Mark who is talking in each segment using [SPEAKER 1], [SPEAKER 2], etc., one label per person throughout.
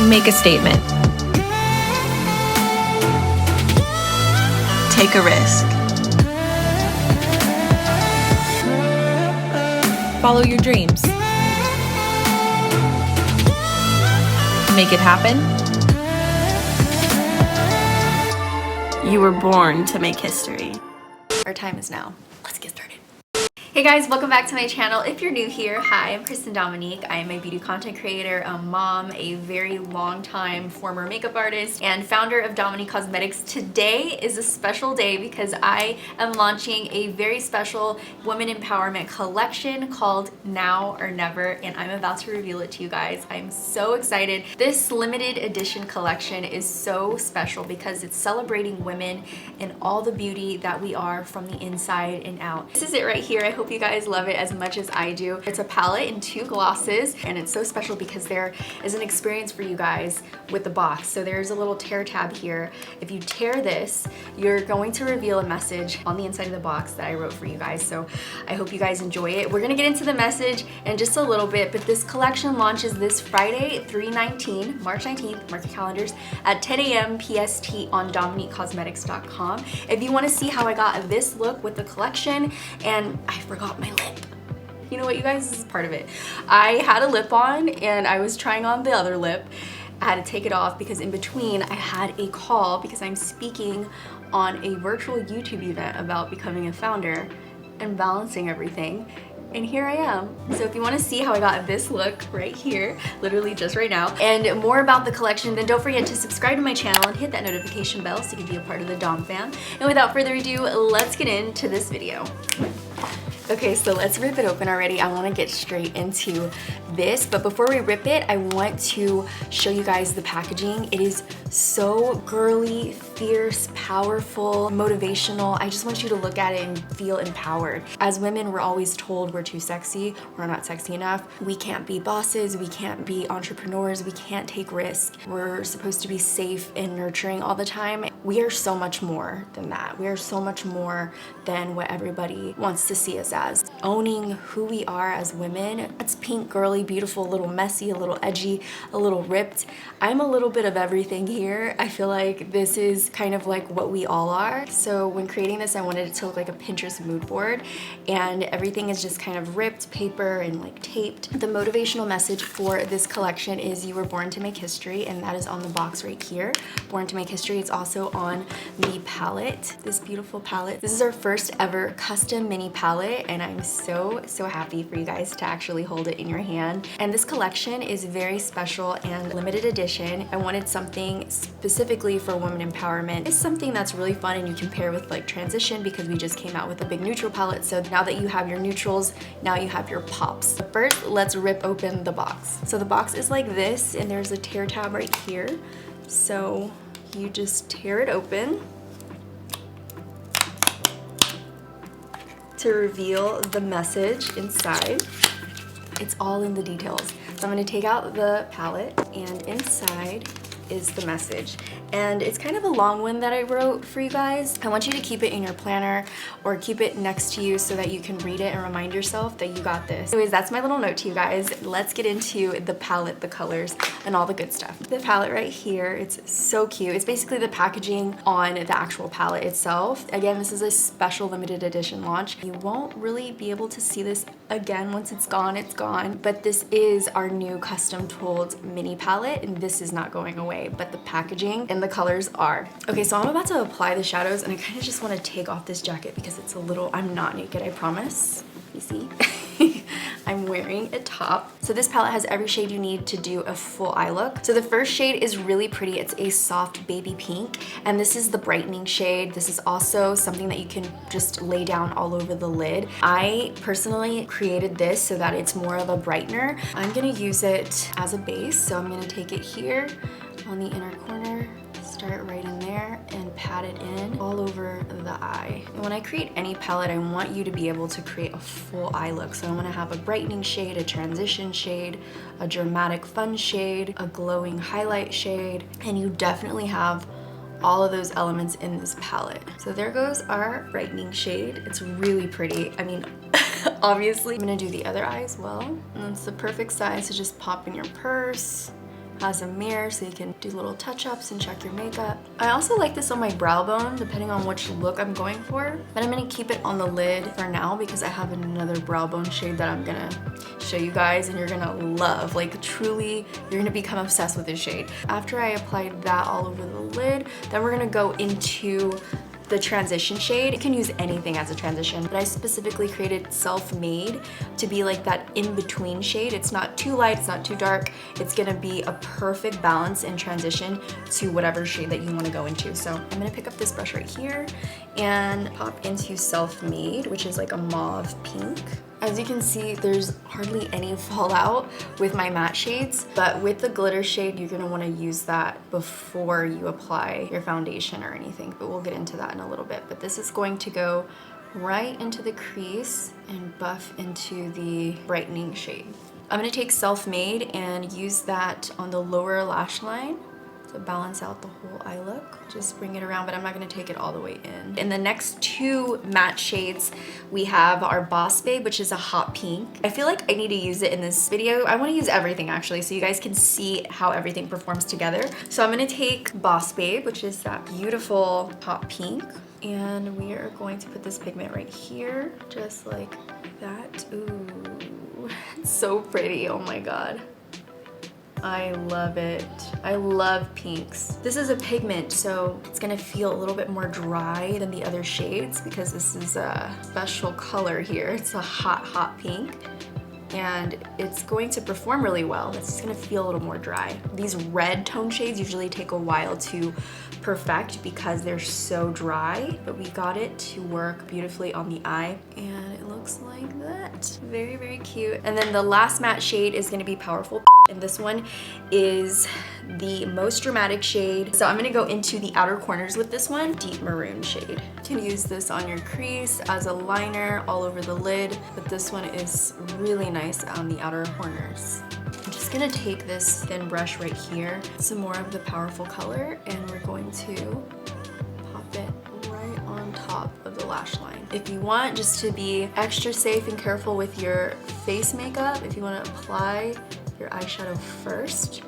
[SPEAKER 1] Make a statement.
[SPEAKER 2] Take a risk.
[SPEAKER 1] Follow your dreams. Make it happen.
[SPEAKER 2] You were born to make history. Our time is now. Let's get started. Hey guys, welcome back to my channel. If you're new here, hi, I'm Christen Dominique. I am a beauty content creator, a mom, a very long time former makeup artist, and founder of Dominique Cosmetics. Today is a special day because I am launching a very special women empowerment collection called Now or Never, and I'm about to reveal it to you guys. I'm so excited. This limited edition collection is so special because it's celebrating women and all the beauty that we are from the inside and out. This is it right here. I hope you guys love it as much as I do. It's a palette in 2 glosses, and it's so special because there is an experience for you guys with the box. So there's a little tear tab here. If you tear this, you're going to reveal a message on the inside of the box that I wrote for you guys. So I hope you guys enjoy it. We're gonna get into the message in just a little bit, but this collection launches this Friday, March 19th, mark your calendars, at 10 a.m. PST on DominiqueCosmetics.com. If you wanna see how I got this look with the collection, and I forgot my lip. You know what, you guys, this is part of it. I had a lip on and I was trying on the other lip. I had to take it off because in between I had a call because I'm speaking on a virtual YouTube event about becoming a founder and balancing everything. And here I am. So if you want to see how I got this look right here, literally just right now, and more about the collection, then don't forget to subscribe to my channel and hit that notification bell so you can be a part of the Dom fam. And without further ado, let's get into this video. Okay, so let's rip it open already. I want to get straight into this, but before we rip it, I want to show you guys the packaging. It is so girly, fierce, powerful, motivational. I just want you to look at it and feel empowered. As women, we're always told we're too sexy, we're not sexy enough, we can't be bosses, we can't be entrepreneurs, we can't take risks. We're supposed to be safe and nurturing all the time. We are so much more than that. We are so much more than what everybody wants to see us as. Owning who we are as women, it's pink, girly, beautiful, a little messy, a little edgy, a little ripped. I'm a little bit of everything here. I feel like this is kind of like what we all are. So when creating this, I wanted it to look like a Pinterest mood board, and everything is just kind of ripped paper and like taped. The motivational message for this collection is you were born to make history, and that is on the box right here. Born to make history. It's also on the palette, this beautiful palette. This is our first ever custom mini palette, and I'm so happy for you guys to actually hold it in your hand. And this collection is very special and limited edition. I wanted something specifically for women empowerment. It's something that's really fun and you can pair with like transition because we just came out with a big neutral palette. So now that you have your neutrals, now you have your pops. But first, let's rip open the box. So the box is like this, and there's a tear tab right here. So you just tear it open to reveal the message inside. It's all in the details. So I'm gonna take out the palette, and inside is the message. And it's kind of a long one that I wrote for you guys. I want you to keep it in your planner or keep it next to you so that you can read it and remind yourself that you got this. Anyways, that's my little note to you guys. Let's get into the palette, the colors, and all the good stuff. The palette right here, it's so cute. It's basically the packaging on the actual palette itself. Again, this is a special limited edition launch. You won't really be able to see this again. Once it's gone, it's gone. But this is our new custom tooled mini palette, and this is not going away, but the packaging and the colors are. Okay, so I'm about to apply the shadows, and I kind of just want to take off this jacket because it's a little, I'm not naked, I promise. You see? I'm wearing a top. So this palette has every shade you need to do a full eye look. So the first shade is really pretty. It's a soft baby pink, and this is the brightening shade. This is also something that you can just lay down all over the lid. I personally created this so that it's more of a brightener. I'm gonna use it as a base, so I'm gonna take it here on the inner corner, start right in there, and pat it in all over the eye. And when I create any palette, I want you to be able to create a full eye look. So I want to have a brightening shade, a transition shade, a dramatic fun shade, a glowing highlight shade, and you definitely have all of those elements in this palette. So there goes our brightening shade. It's really pretty. I mean, obviously, I'm gonna do the other eye as well. And it's the perfect size to just pop in your purse Has a mirror so you can do little touch-ups and check your makeup. I also like this on my brow bone, depending on which look I'm going for. But I'm gonna keep it on the lid for now because I have another brow bone shade that I'm gonna show you guys and you're gonna love. Like truly, you're gonna become obsessed with this shade. After I applied that all over the lid, then we're gonna go into the transition shade. You can use anything as a transition, but I specifically created Self-Made to be like that in-between shade. It's not too light, it's not too dark. It's gonna be a perfect balance in transition to whatever shade that you wanna go into. So I'm gonna pick up this brush right here and pop into Self-Made, which is like a mauve pink. As you can see, there's hardly any fallout with my matte shades, but with the glitter shade, you're gonna wanna use that before you apply your foundation or anything, but we'll get into that in a little bit. But this is going to go right into the crease and buff into the brightening shade. I'm gonna take Self-Made and use that on the lower lash line to balance out the whole eye look. Just bring it around, but I'm not gonna take it all the way in. In the next two matte shades, we have our Boss Babe, which is a hot pink. I feel like I need to use it in this video. I wanna use everything actually, so you guys can see how everything performs together. So I'm gonna take Boss Babe, which is that beautiful hot pink, and we are going to put this pigment right here, just like that. Ooh, it's so pretty, oh my God. I love it. I love pinks. This is a pigment, so it's gonna feel a little bit more dry than the other shades because this is a special color here. It's a hot, hot pink. And it's going to perform really well. It's just gonna feel a little more dry. These red tone shades usually take a while to perfect because they're so dry, but we got it to work beautifully on the eye, and it looks like that. Very, very cute. And then the last matte shade is gonna be Powerful, and this one is the most dramatic shade. So I'm gonna go into the outer corners with this one, deep maroon shade. You can use this on your crease as a liner all over the lid, but this one is really nice on the outer corners. I'm just gonna take this thin brush right here, some more of the Powerful color, and we're going to pop it right on top of the lash line. If you want just to be extra safe and careful with your face makeup, if you wanna apply your eyeshadow first,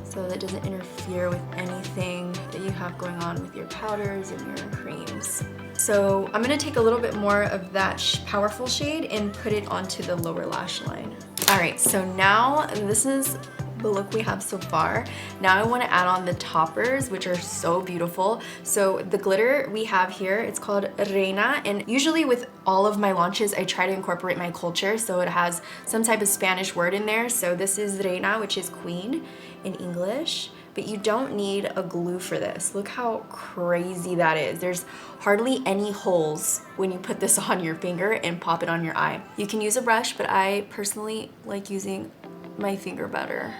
[SPEAKER 2] so that it doesn't interfere with anything that you have going on with your powders and your creams. So I'm gonna take a little bit more of that Powerful shade and put it onto the lower lash line. All right, so now this is the look we have so far. Now I wanna add on the toppers, which are so beautiful. So the glitter we have here, it's called Reina, and usually with all of my launches, I try to incorporate my culture, so it has some type of Spanish word in there. So this is Reina, which is queen in English, but you don't need a glue for this. Look how crazy that is. There's hardly any holes when you put this on your finger and pop it on your eye. You can use a brush, but I personally like using my finger better.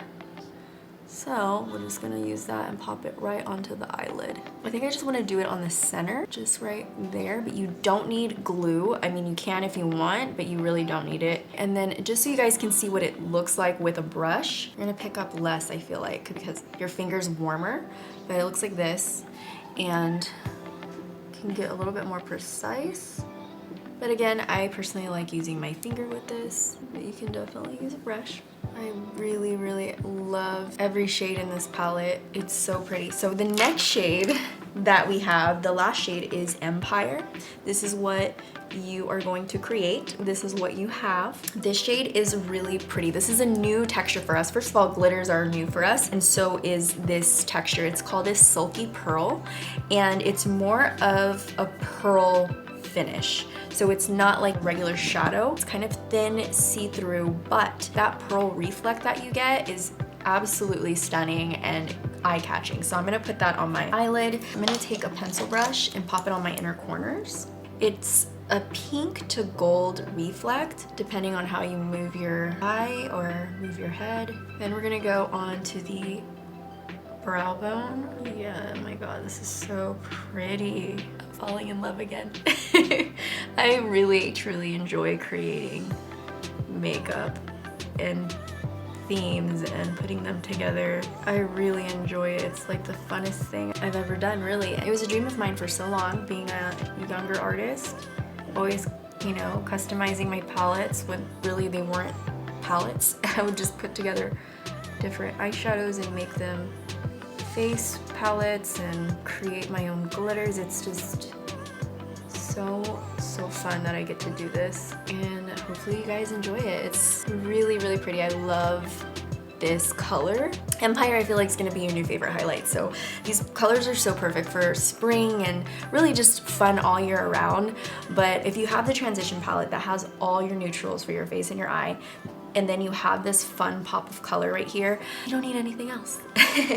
[SPEAKER 2] So we're just gonna use that and pop it right onto the eyelid. I think I just wanna do it on the center, just right there, but you don't need glue. I mean, you can if you want, but you really don't need it. And then just so you guys can see what it looks like with a brush, you're gonna pick up less, I feel like, because your finger's warmer, but it looks like this, and can get a little bit more precise. But again, I personally like using my finger with this, but you can definitely use a brush. I really, really love every shade in this palette. It's so pretty. So the next shade that we have, the last shade, is Empire. This is what you are going to create. This is what you have. This shade is really pretty. This is a new texture for us. First of all, glitters are new for us, and so is this texture. It's called a Silky Pearl, and it's more of a pearl finish. So it's not like regular shadow. It's kind of thin, see-through, but that pearl reflect that you get is absolutely stunning and eye-catching. So I'm gonna put that on my eyelid. I'm gonna take a pencil brush and pop it on my inner corners. It's a pink to gold reflect, depending on how you move your eye or move your head. Then we're gonna go on to the brow bone. Yeah, oh my God, this is so pretty. I'm falling in love again. I really, truly enjoy creating makeup and themes and putting them together. I really enjoy it. It's like the funnest thing I've ever done, really. It was a dream of mine for so long, being a younger artist. Always, you know, customizing my palettes when really they weren't palettes. I would just put together different eyeshadows and make them face palettes and create my own glitters. It's just so fun that I get to do this, and hopefully you guys enjoy it. It's really pretty. I love this color. Empire, I feel like, is gonna be your new favorite highlight. So these colors are so perfect for spring and really just fun all year around. But if you have the transition palette that has all your neutrals for your face and your eye, and then you have this fun pop of color right here, you don't need anything else.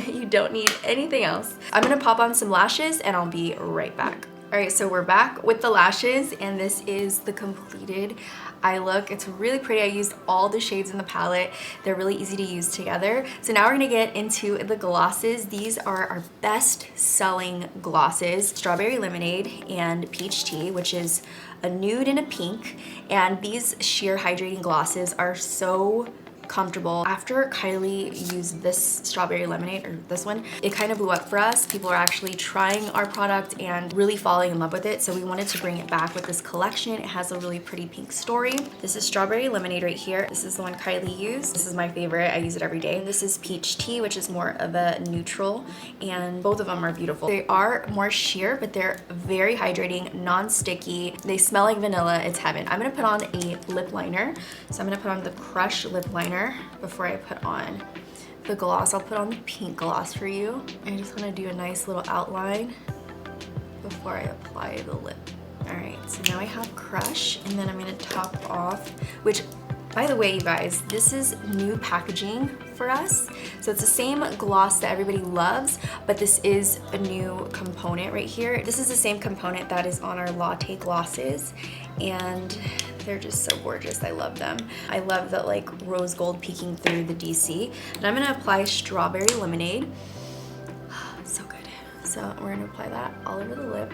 [SPEAKER 2] You don't need anything else. I'm gonna pop on some lashes and I'll be right back. All right, so we're back with the lashes, and this is the completed eye look. It's really pretty. I used all the shades in the palette. They're really easy to use together. So now we're gonna get into the glosses. These are our best selling glosses: Strawberry Lemonade and Peach Tea, which is a nude and a pink. And these sheer hydrating glosses are so comfortable. After Kylie used this Strawberry Lemonade, or this one, it kind of blew up for us. People are actually trying our product and really falling in love with it, so we wanted to bring it back with this collection. It has a really pretty pink story. This is Strawberry Lemonade right here. This is the one Kylie used. This is my favorite. I use it every day. This is Peach Tea, which is more of a neutral, and both of them are beautiful. They are more sheer, but they're very hydrating, non-sticky. They smell like vanilla. It's heaven. I'm gonna put on a lip liner. So I'm gonna put on the Crush lip liner before I put on the gloss. I'll put on the pink gloss for you. I just want to do a nice little outline before I apply the lip. All right, so now I have Crush, and then I'm going to top off, which, by the way, you guys, this is new packaging for us. So it's the same gloss that everybody loves, but this is a new component right here. This is the same component that is on our Latte glosses, and they're just so gorgeous. I love them. I love that like rose gold peeking through the DC. And I'm gonna apply Strawberry Lemonade. So good. So we're gonna apply that all over the lip.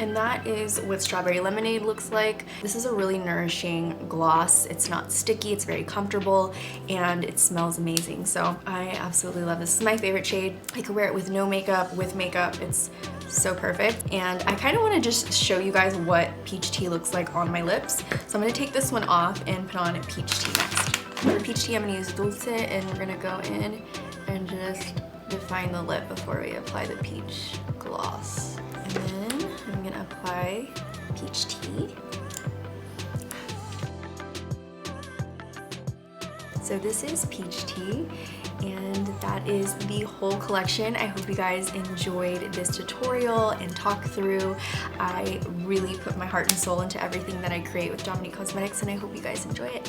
[SPEAKER 2] And that is what Strawberry Lemonade looks like. This is a really nourishing gloss. It's not sticky, it's very comfortable, and it smells amazing. So I absolutely love this. This is my favorite shade. I could wear it with no makeup, with makeup. It's so perfect. And I kind of want to just show you guys what Peach Tea looks like on my lips. So I'm going to take this one off and put on Peach Tea next. For Peach Tea, I'm going to use Dulce, and we're going to go in and just define the lip before we apply the peach gloss. And then I'm gonna apply Peach Tea. So this is Peach Tea, and that is the whole collection. I hope you guys enjoyed this tutorial and talk through. I really put my heart and soul into everything that I create with Dominique Cosmetics, and I hope you guys enjoy it.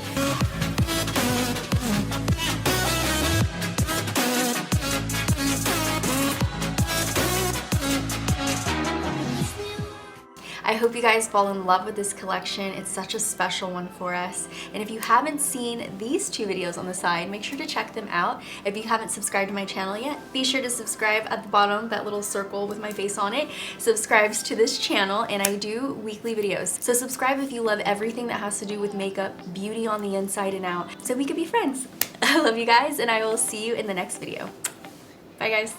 [SPEAKER 2] I hope you guys fall in love with this collection. It's such a special one for us. And if you haven't seen these two videos on the side, make sure to check them out. If you haven't subscribed to my channel yet, be sure to subscribe at the bottom. That little circle with my face on it subscribes to this channel, and I do weekly videos. So subscribe if you love everything that has to do with makeup, beauty on the inside and out, so we could be friends. I love you guys, and I will see you in the next video. Bye guys.